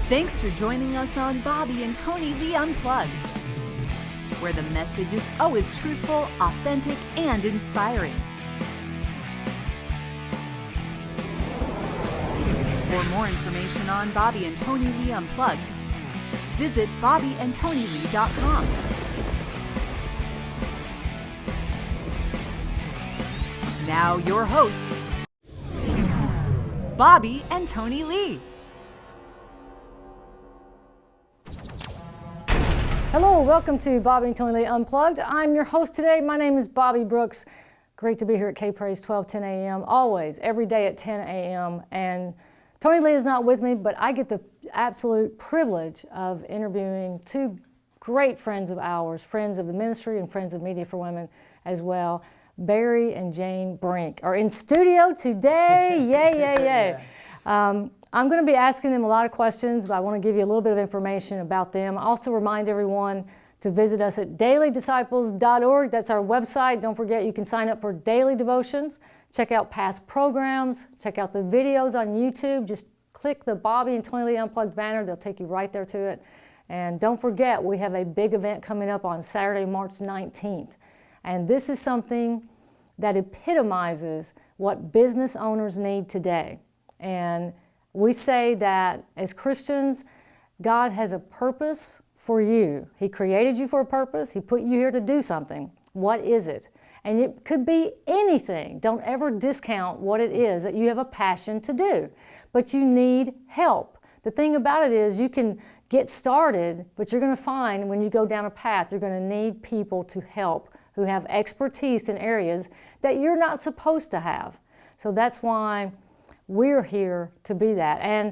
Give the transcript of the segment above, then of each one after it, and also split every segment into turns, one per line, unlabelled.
Thanks for joining us on Bobbye and Tonilee Unplugged, where the message is always truthful, authentic, and inspiring. For more information on Bobbye and Tonilee Unplugged, visit bobbyeandtonilee.com. Now your hosts, Bobbye and Tonilee.
Hello, welcome to Bobbye and Tonilee Unplugged. I'm your host today. My name is Bobbye Brooks. Great to be here at K-Praise 12:10 a.m. always, every day at 10 a.m. And Tonilee is not with me, but I get the absolute privilege of interviewing two great friends of ours, friends of the ministry and friends of Media for Women as well. Barry and Jayne Brink are in studio today. Yay, yay, yay. I'm going to be asking them a lot of questions, but I want to give you a little bit of information about them. I also remind everyone to visit us at dailydisciples.org. That's our website. Don't forget, you can sign up for daily devotions, check out past programs, check out the videos on YouTube. Just click the Bobbye and Tonilee Unplugged banner. They'll take you right there to it. And don't forget, we have a big event coming up on Saturday, March 19th. And this is something that epitomizes what business owners need today. And we say that as Christians, God has a purpose for you. He created you for a purpose. He put you here to do something. What is it? And it could be anything. Don't ever discount what it is that you have a passion to do. But you need help. The thing about it is you can get started, but you're going to find when you go down a path, you're going to need people to help who have expertise in areas that you're not supposed to have. So that's why we're here to be that. And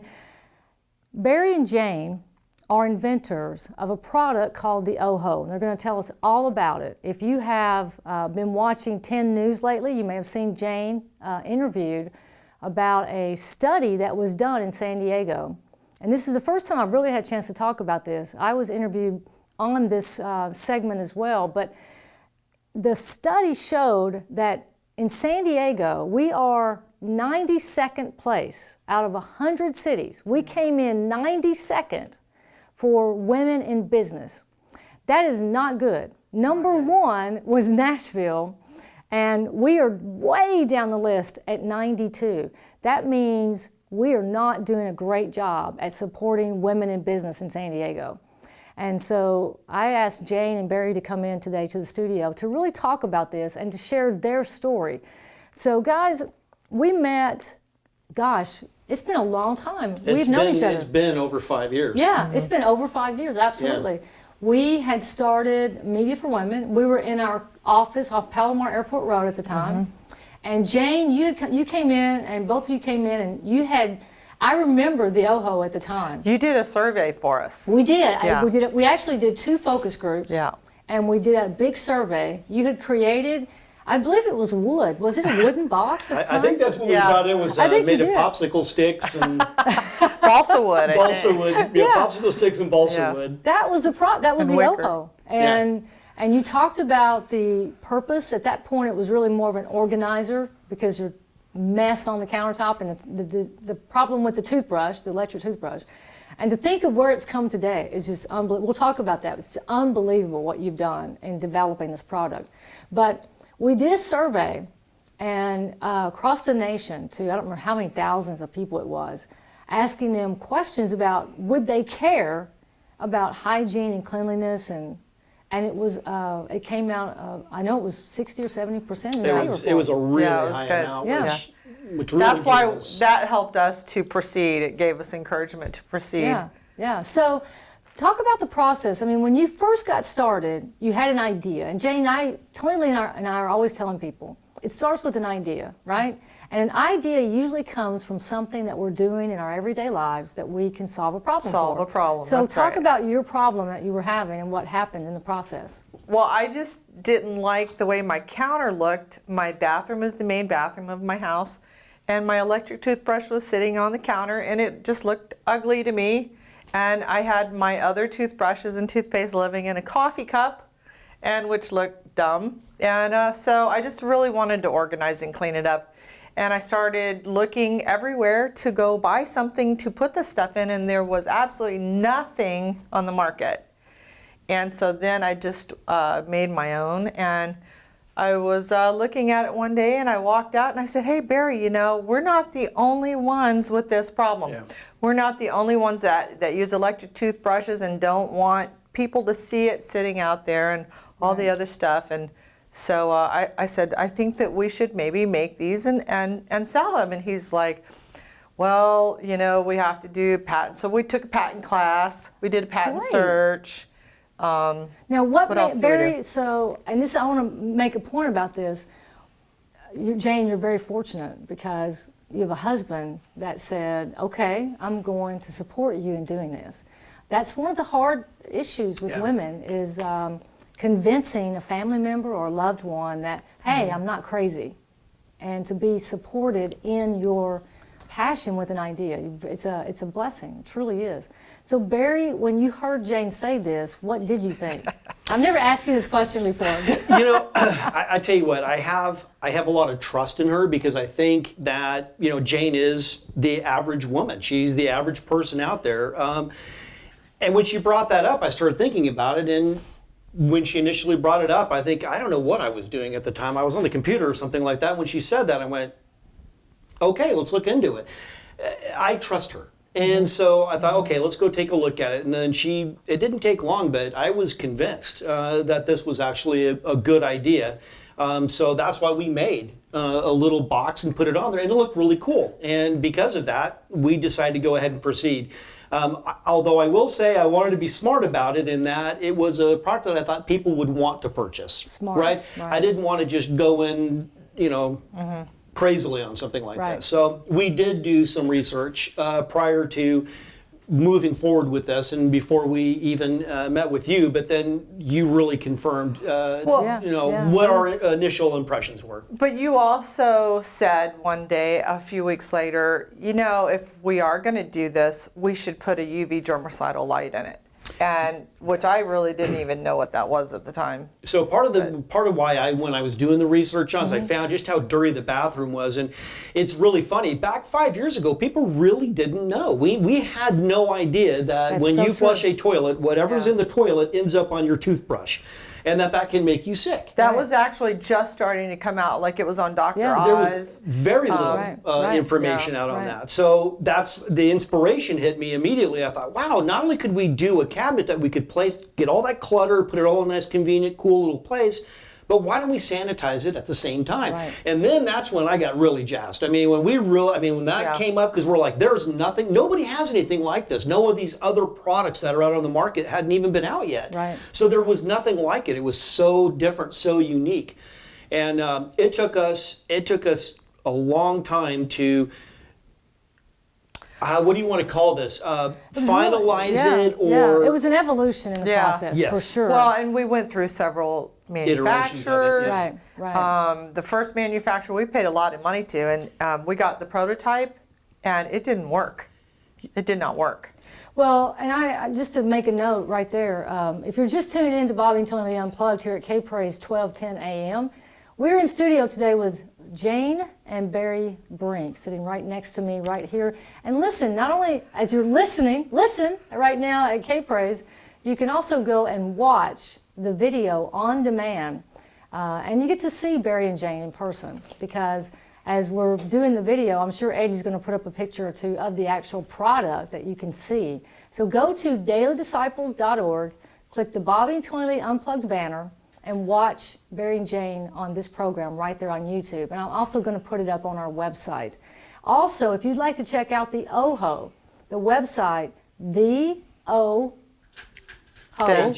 Barry and Jayne are inventors of a product called the OHO. They're going to tell us all about it. If you have been watching 10 News lately, you may have seen Jayne interviewed about a study that was done in San Diego. And this is the first time I've really had a chance to talk about this. I was interviewed on this segment as well, but the study showed that in San Diego, we are 92nd place out of 100 cities. We came in 92nd for women in business. That is not good. Number one was Nashville, and we are way down the list at 92. That means we are not doing a great job at supporting women in business in San Diego. And so I asked Jayne and Barry to come in today to the studio to really talk about this and to share their story. So guys, we met, gosh, it's been a long time. We've known each other.
It's been over 5 years.
Yeah, it's been over 5 years, absolutely. Yeah. We had started Media for Women. We were in our office off Palomar Airport Road at the time. And Jayne, you came in, and both of you came in, and you had, I remember the OHO at the time.
You did a survey for us.
We did.
Yeah.
We actually did 2 focus groups.
Yeah.
And we did a big survey. You had created, I believe it was wood. Was it a wooden box at the time?
I think that's what we got. It was made of popsicle sticks and
balsa wood.
Popsicle sticks and balsa wood.
That was the
wicker.
OHO. And you talked about the purpose. At that point, it was really more of an organizer because you're mess on the countertop and the problem with the toothbrush, the electric toothbrush. And to think of where it's come today is just unbelievable. We'll talk about that. It's unbelievable what you've done in developing this product. But we did a survey and across the nation to, I don't remember how many thousands of people it was, asking them questions about would they care about hygiene and cleanliness, and it was it came out I know it was 60 or 70%.
It was a really high amount.
Yeah.
Which really
That's why that helped us to proceed. It gave us encouragement to proceed.
Yeah. So talk about the process. I mean, when you first got started, you had an idea. And Jayne, Tonilee and I are always telling people, it starts with an idea, right? And an idea usually comes from something that we're doing in our everyday lives that we can solve a problem for. So talk about your problem that you were having and what happened in the process.
Well, I just didn't like the way my counter looked. My bathroom is the main bathroom of my house, and my electric toothbrush was sitting on the counter, and it just looked ugly to me. And I had my other toothbrushes and toothpaste living in a coffee cup, and which looked dumb. And so I just really wanted to organize and clean it up. And I started looking everywhere to go buy something to put this stuff in, and there was absolutely nothing on the market. And so then I just made my own, and I was looking at it one day, and I walked out and I said, hey, Barry, you know, we're not the only ones with this problem.
Yeah.
We're not the only ones that use electric toothbrushes and don't want people to see it sitting out there and all the other stuff. And so I said, I think that we should maybe make these and sell them. And he's like, well, you know, we have to do patent. So we took a patent class. We did a patent search.
Now, what
else do we
Barry?
do?
So, and this, I want to make a point about this. Jayne, you're very fortunate because you have a husband that said, "Okay, I'm going to support you in doing this." That's one of the hard issues with women is convincing a family member or a loved one that, "Hey, I'm not crazy," and to be supported in your passion with an idea. It's a blessing. It truly is. So Barry, when you heard Jayne say this, what did you think? I've never asked you this question before.
You know, I tell you what, I have a lot of trust in her because I think that, you know, Jayne is the average woman. She's the average person out there. And when she brought that up, I started thinking about it. And when she initially brought it up, I don't know what I was doing at the time. I was on the computer or something like that. When she said that, I went, okay, let's look into it. I trust her. And so I thought, okay, let's go take a look at it. And then it didn't take long, but I was convinced that this was actually a good idea. So that's why we made a little box and put it on there, and it looked really cool. And because of that, we decided to go ahead and proceed. Although I will say I wanted to be smart about it in that it was a product that I thought people would want to purchase.
Smart,
right?
right.
I didn't want to just go in, you know, crazily on something like
Right.
this. So we did do some research prior to moving forward with this and before we even met with you, but then you really confirmed what our initial impressions were.
But you also said one day, a few weeks later, you know, if we are going to do this, we should put a UV germicidal light in it. And which I really didn't even know what that was at the time.
So part of why when I was doing the research on this, I found just how dirty the bathroom was, and it's really funny. Back 5 years ago, people really didn't know. We had no idea that when you flush a toilet, whatever's in the toilet ends up on your toothbrush, and that can make you sick.
That was actually just starting to come out, like it was on Dr. Oz.
There was very little information out on that. So that's the inspiration hit me immediately. I thought, wow, not only could we do a cabinet that we could place, get all that clutter, put it all in a nice, convenient, cool little place, but why don't we sanitize it at the same time?
Right.
And then that's when I got really jazzed. I mean, when that came up, because we're like, there's nothing, nobody has anything like this. No of these other products that are out on the market hadn't even been out yet.
Right.
So there was nothing like it. It was so different, so unique. And it took us a long time to, what do you want to call this? Finalize it, or
it was an evolution in the process, for sure.
Well, and we went through several manufacturers.
Yes.
Right.
The first manufacturer we paid a lot of money to, and we got the prototype, and it didn't work. It did not work.
Well, and I just to make a note right there, if you're just tuning in to Bobbye Tonilee Unplugged here at K-Praise 1210 AM, we're in studio today with Jayne and Barry Brink sitting right next to me right here. And listen, not only as you're listening, listen right now at K-Praise, you can also go and watch the video on demand. And you get to see Barry and Jayne in person because as we're doing the video, I'm sure Eddie's going to put up a picture or two of the actual product that you can see. So go to dailydisciples.org, click the Bobbye Tonilee Unplugged banner, and watch Barry and Jayne on this program right there on YouTube. And I'm also going to put it up on our website. Also, if you'd like to check out the OHO, the website, the OHO. You can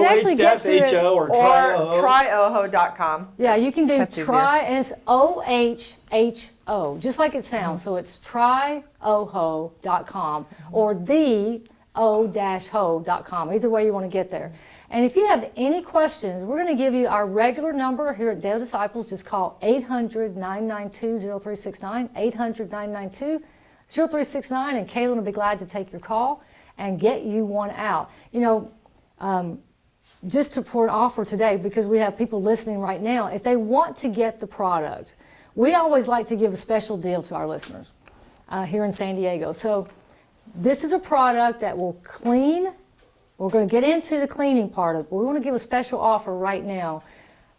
actually get to it,
or
tryoho.com.
Yeah, you can do
That's
try, and it's OHHO, just like it sounds. So it's tryoho.com or the o-ho.com. Either way you want to get there. And if you have any questions, we're going to give you our regular number here at Daily Disciples. Just call 800-992-0369, 800-992-0369, and Kaylin will be glad to take your call and get you one out. You know, for an offer today, because we have people listening right now, if they want to get the product, we always like to give a special deal to our listeners here in San Diego. So this is a product that will clean. We're going to get into the cleaning part of it, but we want to give a special offer right now.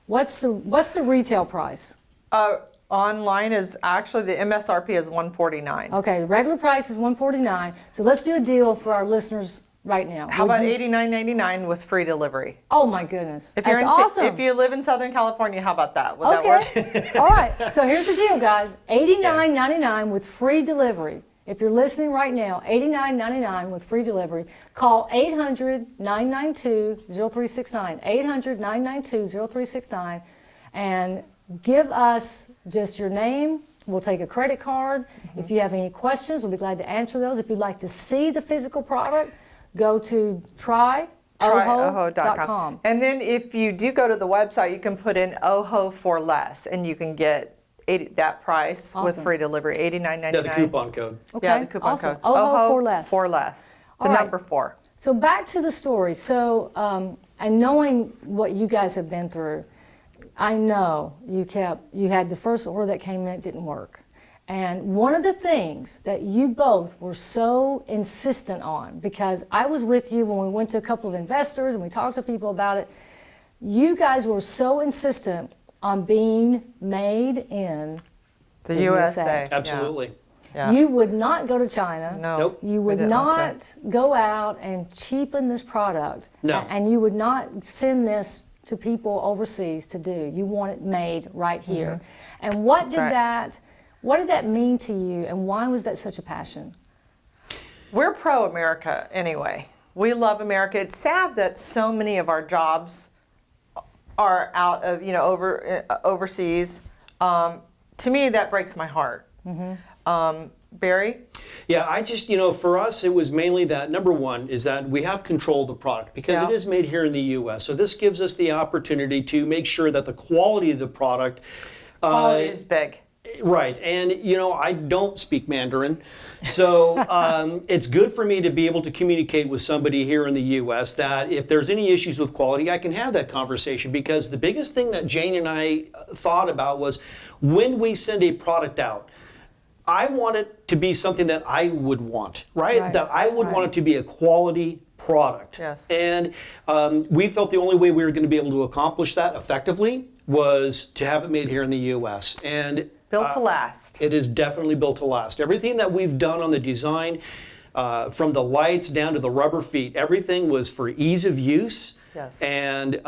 What's the retail price?
Online is actually, the MSRP is $149.
Okay, the regular price is $149. So let's do a deal for our listeners right now.
How about $89.99 with free delivery?
Oh my goodness,
If you're
that's awesome.
If you live in Southern California, how about that? Would that work?
All right. So here's the deal, guys. $89.99 with free delivery. If you're listening right now, $89.99 with free delivery. Call 800-992-0369. 800-992-0369, and give us just your name. We'll take a credit card. If you have any questions, we'll be glad to answer those. If you'd like to see the physical product, go to tryoho.com.
And then if you do go to the website, you can put in OHO for less, and you can get that price with free delivery, $89.99.
Yeah, the coupon code.
Okay.
Yeah, the coupon
Awesome.
code.
OHO for less.
For less. The
All right.
number 4.
So back to the story. So, and knowing what you guys have been through, I know you had the first order that came in, it didn't work. And one of the things that you both were so insistent on, because I was with you when we went to a couple of investors and we talked to people about it, you guys were so insistent on being made in
The USA.
Absolutely.
Yeah.
You would not go to China.
No.
Nope.
You would
didn't want
not go out and cheapen this product.
No.
And you would not send this to people overseas to do. You want it made right here. And what did
right.
what did that mean to you, and why was that such a passion?
We're pro-America anyway. We love America. It's sad that so many of our jobs are out of, overseas. To me, that breaks my heart. Barry?
Yeah, I just, for us, it was mainly that, number one, is that we have control of the product because
Yeah.
it is made here in the U.S. So this gives us the opportunity to make sure that the quality of the product
Quality is big.
Right, and I don't speak Mandarin, so it's good for me to be able to communicate with somebody here in the U.S. that if there's any issues with quality, I can have that conversation, because the biggest thing that Jayne and I thought about was when we send a product out, I want it to be something that I would want, right? That I would want it to be a quality product.
Yes.
And we felt the only way we were going to be able to accomplish that effectively was to have it made here in the U.S. And
Built to last.
it is definitely built to last. Everything that we've done on the design, from the lights down to the rubber feet, everything was for ease of use.
Yes.
And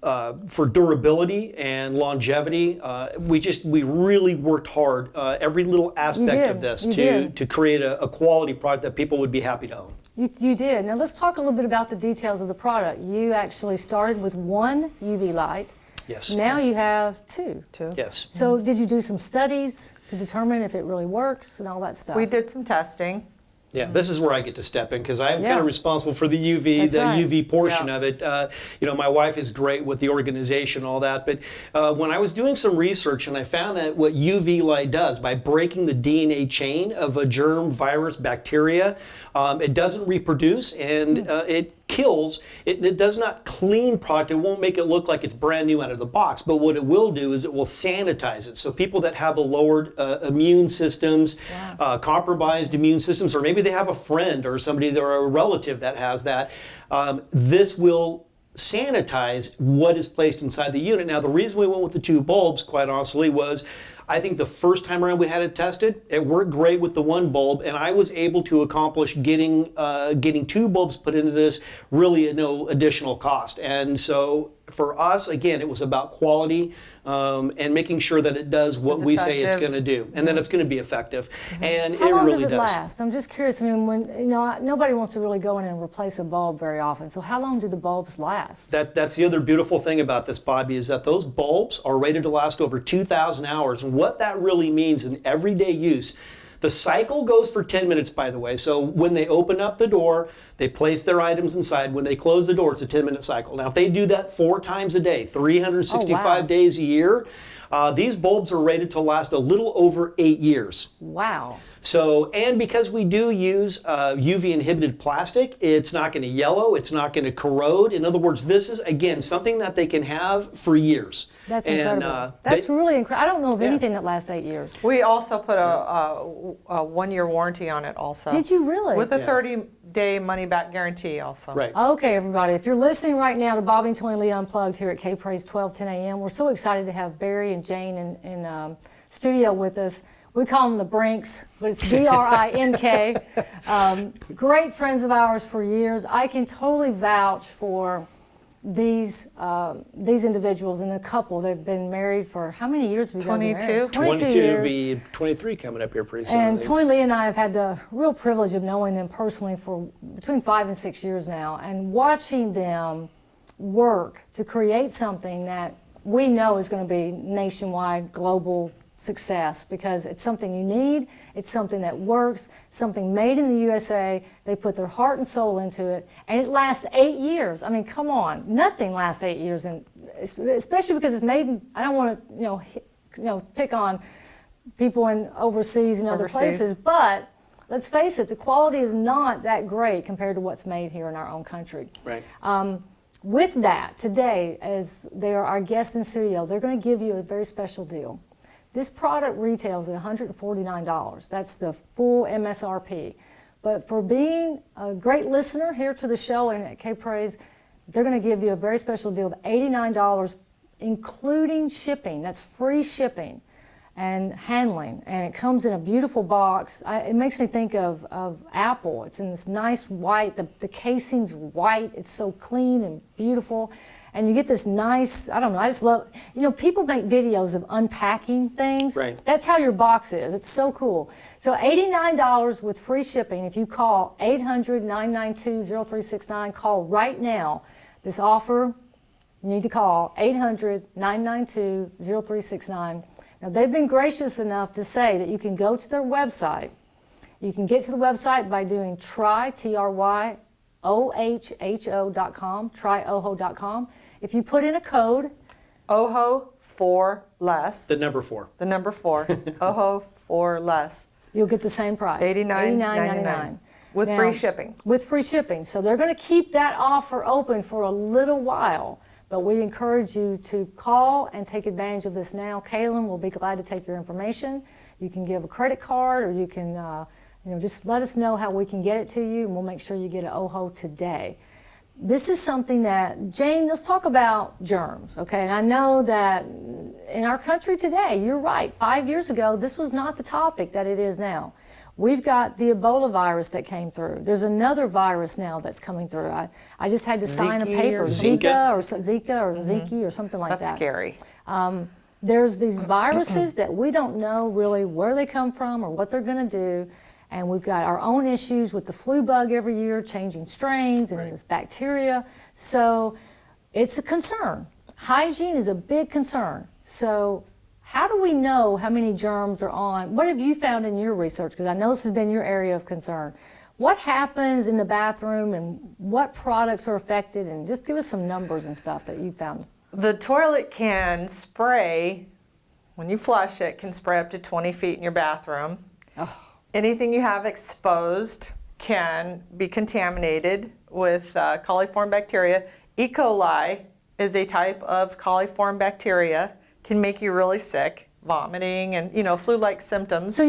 for durability and longevity. We really worked hard, every little aspect of this to create a quality product that people would be happy to own.
You did. Now let's talk a little bit about the details of the product. You actually started with one UV light.
Yes.
Now you have two.
Yes.
So did you do some studies to determine if it really works and all that stuff?
We did some testing.
Yeah, this is where I get to step in, because I'm
Yeah.
kind of responsible for the UV,
That's right.
UV portion
Yeah.
of it. My wife is great with the organization, all that. But when I was doing some research, and I found that what UV light does by breaking the DNA chain of a germ, virus, bacteria, it doesn't reproduce, and it kills. It does not clean product. It won't make it look like it's brand new out of the box. But what it will do is it will sanitize it. So people that have a lowered immune systems, compromised immune systems, or maybe they have a friend or somebody or a relative that has that, this will sanitize what is placed inside the unit. Now, the reason we went with the two bulbs, quite honestly, was I think the first time around we had it tested, it worked great with the one bulb, and I was able to accomplish getting two bulbs put into this really at no additional cost. And so for us, again, it was about quality and making sure that it does what we say it's going to do, and that it's going to be effective. And
How
it
long
really
does it last? I'm just curious. I mean, when nobody wants to really go in and replace a bulb very often. So how long do the bulbs last?
That's the other beautiful thing about this, Bobbye, is that those bulbs are rated to last over 2,000 hours. And what that really means in everyday use, the cycle goes for 10 minutes, by the way. So when they open up the door, they place their items inside. When they close the door, it's a 10-minute cycle. Now, if they do that 4 times a day, 365 days a year, These bulbs are rated to last a little over 8 years.
Wow.
So, and because we do use UV inhibited plastic, it's not going to yellow, it's not going to corrode. In other words, this is, again, something that they can have for years.
That's incredible. That's really incredible. I don't know of anything that lasts 8 years.
We also put a 1-year warranty on it also.
Did you really?
With a 30-day money-back guarantee also.
Right.
Okay, everybody, if you're listening right now to Bobbye and Tonilee Unplugged here at K-Praise 1210 a.m., we're so excited to have Barry and Jayne in studio with us. We call them the Brinks, but it's B-R-I-N-K. Great friends of ours for years. I can totally vouch for these individuals and the couple. They've been married for how many years? Have you guys been married?
22
years.
will be 23 coming up here pretty soon.
And Tonilee and I have had the real privilege of knowing them personally for between 5 and 6 years now, and watching them work to create something that we know is going to be nationwide, global success, because it's something you need, it's something that works, something made in the USA. They put their heart and soul into it, and it lasts 8 years. I mean, come on, nothing lasts 8 years, and especially because it's made in, I don't want to pick on people in overseas and other places, but let's face it, the quality is not that great compared to what's made here in our own country.
Right.
With that, today, as they are our guests in studio, they're going to give you a very special deal. This product retails at $149. That's the full MSRP. But for being a great listener here to the show and at K-Praise, they're going to give you a very special deal of $89, including shipping. That's free shipping and handling. And it comes in a beautiful box. It makes me think of Apple. It's in this nice white, the casing's white. It's so clean and beautiful. And you get this nice, I don't know, I just love, people make videos of unpacking things.
Right.
That's how your box is. It's so cool. So $89 with free shipping. If you call 800-992-0369, call right now. This offer, you need to call 800-992-0369. Now, they've been gracious enough to say that you can go to their website. You can get to the website by doing tryoho.com, tryoho.com. If you put in a code,
OHO 4 less.
The number 4.
The number 4. OHO 4 less.
you'll get the same price,
$89.99. With free shipping.
With free shipping. So they're going to keep that offer open for a little while, but we encourage you to call and take advantage of this now. Kaylin will be glad to take your information. You can give a credit card, or you can just let us know how we can get it to you, and we'll make sure you get an OHO today. This is something that, Jayne, let's talk about germs, okay? And I know that in our country today, you're right, 5 years ago, this was not the topic that it is now. We've got the Ebola virus that came through. There's another virus now that's coming through. I just had to sign a paper, Zika or Zika or something like that.
That's scary.
There's these viruses that we don't know really where they come from or what they're going to do. And we've got our own issues with the flu bug every year, changing strains and this bacteria. So it's a concern. Hygiene is a big concern. So how do we know how many germs are on? What have you found in your research? Because I know this has been your area of concern. What happens in the bathroom and what products are affected? And just give us some numbers and stuff that you found.
The toilet can spray, when you flush it, can spray up to 20 feet in your bathroom.
Oh.
Anything you have exposed can be contaminated with coliform bacteria. E. coli is a type of coliform bacteria, can make you really sick, vomiting and flu-like symptoms.
So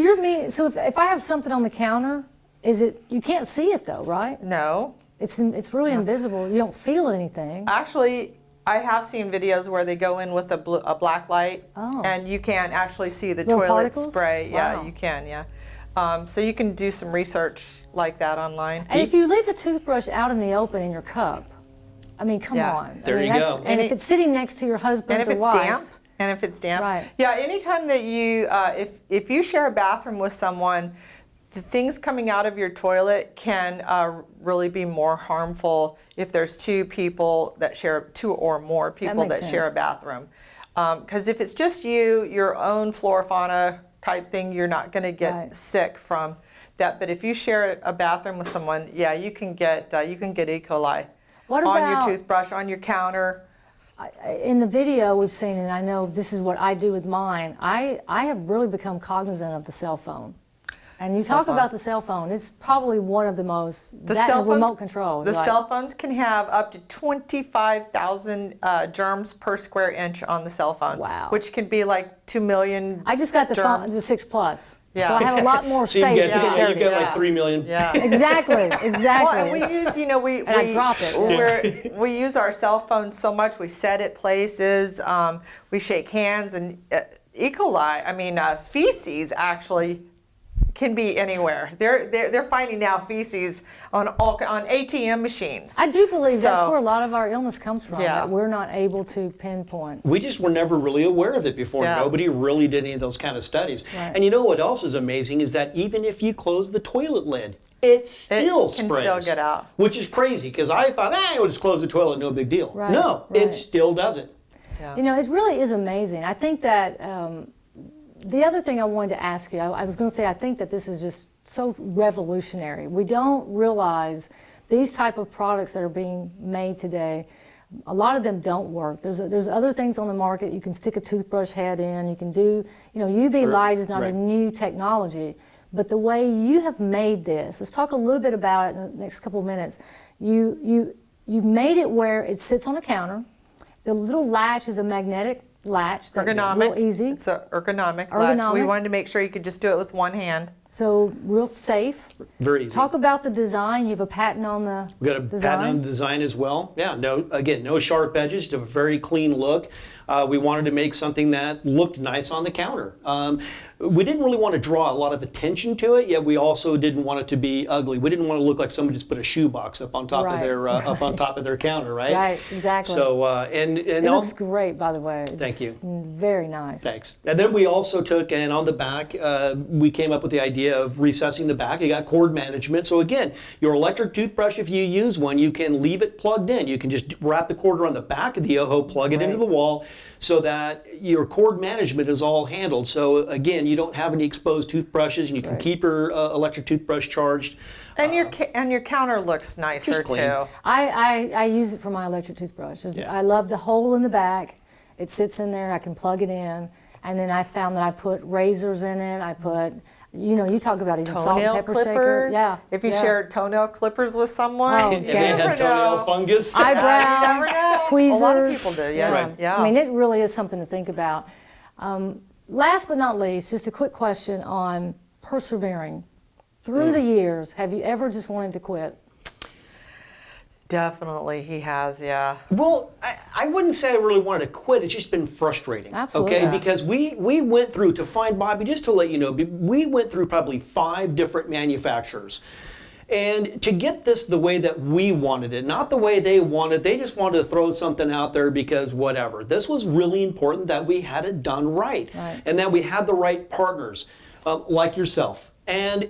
so if I have something on the counter, you can't see it though, right?
No.
It's really invisible. You don't feel anything.
Actually, I have seen videos where they go in with a black light,
Oh.
and you can actually see the
Little
toilet
particles?
spray. Yeah,
Wow.
you can. Yeah. So you can do some research like that online.
And if you leave a toothbrush out in the open in your cup, I mean, come
Yeah.
on.
There you go.
And if it's sitting next to your husband's
And if
or
it's
wife's,
damp,
Right.
Yeah, anytime that you, if you share a bathroom with someone, the things coming out of your toilet can really be more harmful if there's two or more people
makes
that share a
sense.
bathroom. Because if it's just you, your own flora fauna type thing, you're not going to get
Right.
sick from that. But if you share a bathroom with someone, yeah, you can get E. coli
What
on your
about-
toothbrush, on your counter.
in the video we've seen, and I know this is what I do with mine, I have really become cognizant of the cell phone. And you talk about the cell phone, it's probably one of the most, remote control.
The cell phones can have up to 25,000 germs per square inch on the cell phone.
Wow.
Which can be like 2 million
I just got the phone, the 6 Plus.
Yeah.
So I have a lot more
So
space
you
to
get,
get dirty.
you get like 3 million.
Yeah.
Exactly,
Well, and we
exactly.
use, you know,
And I drop it.
we use our cell phones so much. We set it places. We shake hands, and E. coli. Feces actually can be anywhere. They're finding now feces on ATM machines.
I do believe that's
So-
where a lot of our illness comes from,
Yeah.
that we're not able to pinpoint.
We just were never really aware of it before.
Yeah.
Nobody really did any of those kind of studies.
Right.
And you know what else is amazing is that even if you close the toilet lid, it still
can
sprays.
still get out.
Which is crazy, because I thought, we'll just close the toilet, no big deal.
Right,
No,
right.
it still doesn't.
You know, it really is amazing. I think that the other thing I wanted to ask you, I was going to say, I think that this is just so revolutionary. We don't realize these type of products that are being made today, a lot of them don't work. There's other things on the market. You can stick a toothbrush head in. You can do, you know, UV light is not a
Right.
new technology. But the way you have made this, let's talk a little bit about it in the next couple of minutes. You've made it where it sits on a counter. The little latch is a magnetic latch. That's
Ergonomic.
real easy.
It's an ergonomic latch. We wanted to make sure you could just do it with one hand.
So real safe.
Very easy.
Talk about the design. You have a patent on the
We got a patent on the design as well. Yeah, no sharp edges, just a very clean look. We wanted to make something that looked nice on the counter. We didn't really want to draw a lot of attention to it, yet we also didn't want it to be ugly. We didn't want to look like somebody just put a shoebox up on top of their up on top of their counter, right?
Right, exactly.
So and
It looks great, by the way.
Thank you.
Very nice.
Thanks. And then we also took, and on the back, we came up with the idea of recessing the back. You got cord management. So again, your electric toothbrush, if you use one, you can leave it plugged in. You can just wrap the cord around the back of the Yoho, plug it into the wall, so that your cord management is all handled. So again, you don't have any exposed toothbrushes, and you can keep your electric toothbrush charged.
And your counter looks nicer
just clean.
too.
I use it for my electric toothbrush. I love the hole in the back. It sits in there. I can plug it in. And then I found that I put razors in it. I put, you know, you talk about even salt and
Toenail
pepper
clippers.
shaker. Yeah.
If you
yeah.
share toenail clippers with someone,
Oh,
you
And they
never
had toenail
know.
fungus.
Eyebrow,
You never know.
tweezers.
A lot of people do. Yeah.
Right.
Yeah.
I mean, it really is something to think about. Last but not least, just a quick question on persevering. Through the years, have you ever just wanted to quit?
Definitely, he has. Yeah.
Well, I wouldn't say I really wanted to quit. It's just been frustrating.
Absolutely.
Okay, because we went through, to find Bobbye, just to let you know, we went through probably 5 different manufacturers. And to get this the way that we wanted it, not the way they wanted, they just wanted to throw something out there because whatever. This was really important that we had it done right. And that we had the right partners, like yourself. And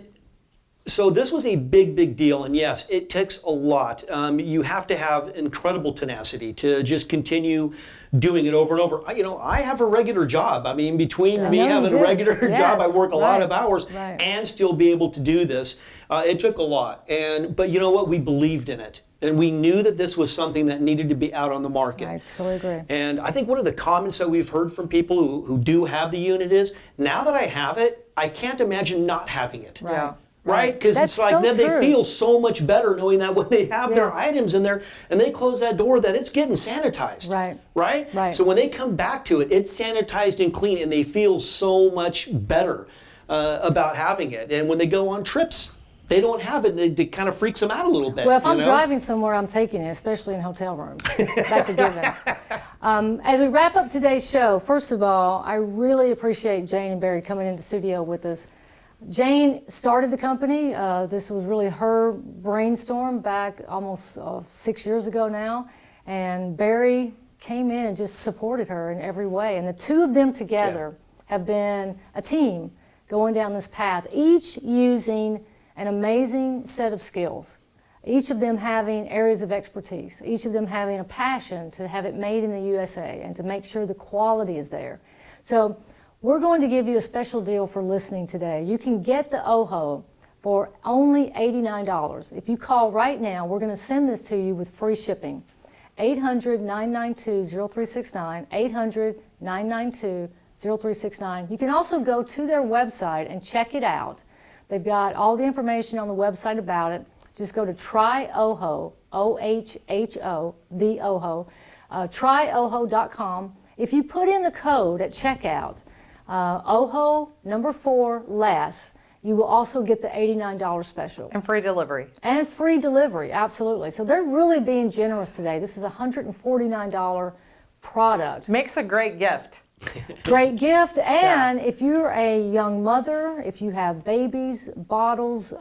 so this was a big, big deal, and yes, it takes a lot. You have to have incredible tenacity to just continue doing it over and over. I have a regular job. I mean, between me
know you
having a
do.
regular job, I
Yes,
work a lot
right,
of hours
right.
and still be able to do this. It took a lot, but you know what? We believed in it, and we knew that this was something that needed to be out on the market.
I totally agree.
And I think one of the comments that we've heard from people who do have the unit is, now that I have it, I can't imagine not having it.
Yeah.
Right? Because
That's
it's like
so
then they
true.
feel so much better knowing that when they have their
Yes.
items in there and they close that door, that it's getting sanitized.
Right.
Right?
Right.
So when they come back to it, it's sanitized and clean, and they feel so much better about having it. And when they go on trips, they don't have it, and it kind of freaks them out a little bit.
Well, if
you
I'm
know?
driving somewhere, I'm taking it, especially in hotel rooms. That's a given. As we wrap up today's show, first of all, I really appreciate Jayne and Barry coming into the studio with us. Jayne started the company. This was really her brainstorm back almost 6 years ago now. And Barry came in and just supported her in every way. And the two of them together have been a team going down this path, each using an amazing set of skills, each of them having areas of expertise, each of them having a passion to have it made in the USA and to make sure the quality is there. So we're going to give you a special deal for listening today. You can get the OHO for only $89. If you call right now, we're going to send this to you with free shipping. 800-992-0369, 800-992-0369. You can also go to their website and check it out. They've got all the information on the website about it. Just go to tryoho, O-H-H-O, the OHO, tryoho.com. If you put in the code at checkout, OHO number 4 less, you will also get the $89 special.
And free delivery.
And free delivery, absolutely. So they're really being generous today. This is a $149 product.
Makes a great gift.
Great gift. And if you're a young mother, if you have babies, bottles,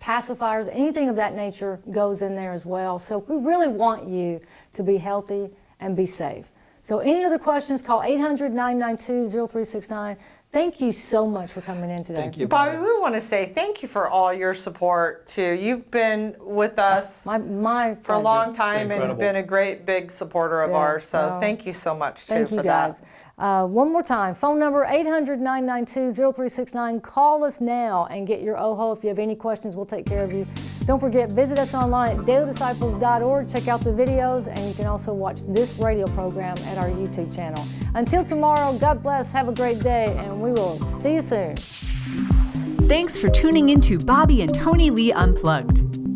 pacifiers, anything of that nature goes in there as well. So we really want you to be healthy and be safe. So any other questions, call 800-992-0369. Thank you so much for coming in today.
Thank you,
Bobbie, we want to say thank you for all your support too. You've been with us
My
for a
pleasure.
long time and
Incredible.
been a great big supporter of ours. So
well,
thank you so much too
Thank
for
you guys. One more time, phone number 800-992-0369. Call us now and get your OHO. If you have any questions, we'll take care of you. Don't forget, visit us online at dailydisciples.org. Check out the videos, and you can also watch this radio program at our YouTube channel. Until tomorrow, God bless, have a great day, and we will see you soon.
Thanks for tuning into Bobbye and Tonilee Unplugged.